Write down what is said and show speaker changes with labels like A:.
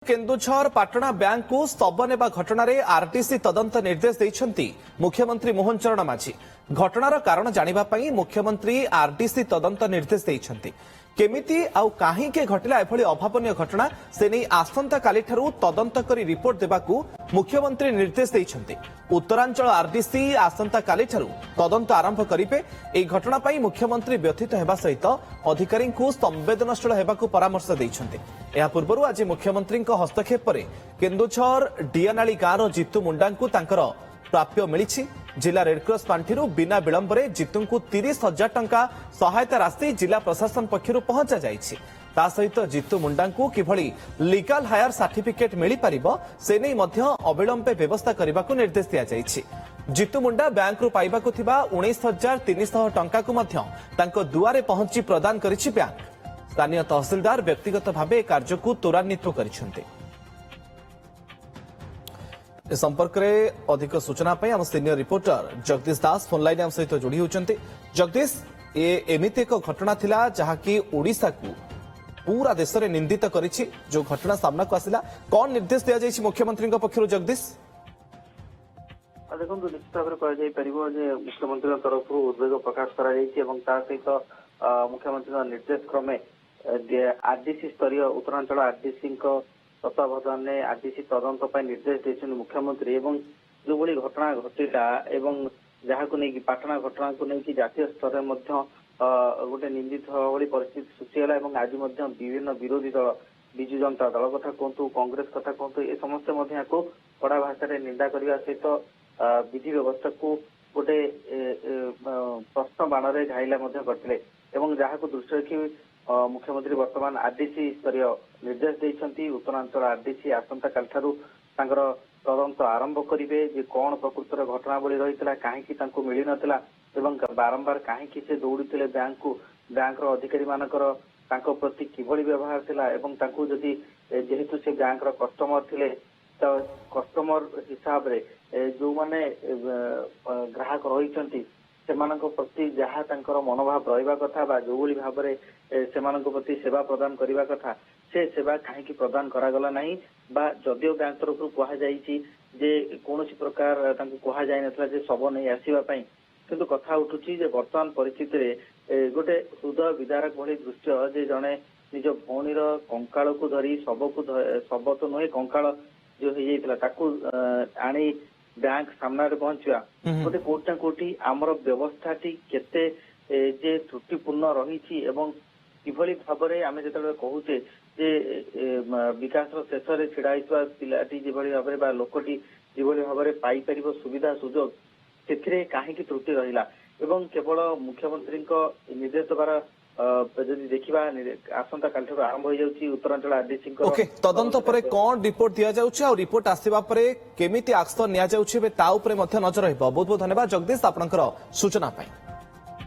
A: Keonjhar Patna bank को स्तब नेबा घटना रे आरटीसी तदंत निर्देश देइछंती मुख्यमंत्री मोहन चरण माझी। घटनार कारण जानिबा पई मुख्यमंत्री आरटीसी तदंत निर्देश देइछंती। केमिति आउ काहीके घटिला एभली अभावनीय घटना से नहीं आसंता काली ठारू तदंत करी रिपोर्ट देबाकू मुख्यमंत्री निर्देश देइछंती। उत्तरांचल आरडीसी आसंता काली ठारू तदंत आरंभ करिबे। एई घटना पई मुख्यमंत्री व्यथित हेबा सहित अधिकारी को संवेदनशील हेबाकू परामर्श देइछंती। एहा पूर्वरु आज मुख्यमंत्री हस्तक्षेप पर केन्दुझर डियानाली गाँव जितु मुंडा तांकर प्राप्य मिली। जिला रेडक्रॉस पांठि बिना विलंब जितु को 30,000 टंका सहायता राशि जिला प्रशासन पक्षर पहुंचा जाइछि। ता सहित जितु मुंडा किभली लीगल हायर सर्टिफिकेट मिल पारिबो से नहीं मध्य अविलंबे व्यवस्था करने को निर्देश दिया जाइछि। जितु मुंडा बैंक रु पाइबाकु थिबा 19,300 टंका को मध्य तांको दुआरे पहुंची प्रदान करिछि बैंक। स्थानीय तहसीलदार व्यक्तिगत भावे कार्य को त्वरान्वित करिसेंते। ए संपर्क में अधिक सूचना पाई आम सीनियर रिपोर्टर जगदीश दास फोन लाइन आम सहित जोड़ी होचंती। जगदीश, एमिति एक घटना थिला जहाकी ओडिशा को पूरा देश में निंदित करिछि। जो घटना सामना को आसिला कौन निर्देश दिया जाइछि मुख्यमंत्री पक्षरु? जगदीश,
B: देखो निश्चित भाव में मुख्यमंत्री तरफ उद्वेग प्रकाश करा सहित मुख्यमंत्री निर्देश क्रमे आरडीसी स्तरीय उत्तरांचल आरडीसी तत्वावधान में आरडीसी तदंत निर्देश देते मुख्यमंत्री। जो भली घटना घटिला जहाँ को लेकिन पाटना घटना को लेकिन जातीय स्तर में गोटे निंदित भाई परिस्थिति सृष्टि है। आज विभिन्न विरोधी दल विजु जनता दल कथा कहतु कांग्रेस कथा कहतु ए समस्ते को कड़ा भाषा निंदा करने सहित विधि व्यवस्था को गोटे प्रश्न बाण में घाइला करते जहाँ को दृष्टि रखी मुख्यमंत्री वर्तमान आरडीसी स्तरीय निर्देश देइछंती। उत्तरांचल आरडीसी आसंता काल ठारू तांकर तदंत आरंभ करिवे जे कौन प्रकृतर घटनावली रही कहीं मिल नथिला एवं बारंबार कहीं से दौड़ीते बैंक अधिकारी मानकर तांको प्रति किभली व्यवहार थिला एवं तांको जदि जेहेतु से बैंक कस्टमर थिले तो कस्टमर हिसाब रे जो माने ग्राहक रहिछंती सेमानक प्रति जहाँ तांकर मनोभाव रहिबा कथा बा जो भली भाव में सेमानक प्रति सेवा प्रदान करबा कथा से सेवा कहीं प्रदान करागला नहीं बा जदियो बैंक तरफ कहा जाइछि जे कोनोसी प्रकार तांको कहा जाय नथला जे सब नहीं आसीबा पई किंतु कथा उठुछि जे वर्तमान परिस्थिति रे गोटे हृदय विदारक भली दृश्य जे जने निज भौणीर कंकाल को धरी सब तो नुहे कंकाल जो हो जाइतला ताकू आनी बैंक सामना पहुंचा गोटे कोटा कोटी आमर व्यवस्था केते जे त्रुटिपूर्ण रही किभली भाव में आम जो कहूचे जे विकास शेष में ढड़ा होता पिलाटी जो भाव में लोकटी जो भाव में पाइपर सुविधा सुजोग से कहीं त्रुटि रहा केवल मुख्यमंत्री निर्देश द्वारा जदि देखा आसंता काल ठारू आरंभ हो जाउछि उत्तरांचल आरडीसी
A: तदंत पर कौन रिपोर्ट दिया जाउछि और रिपोर्ट आसीबा परे केमिति एक्शन निया जाउछि ता उपरे मध्य नजर रहबो। बहुत बहुत धन्यवाद जगदीश आपनकर सूचना पाई।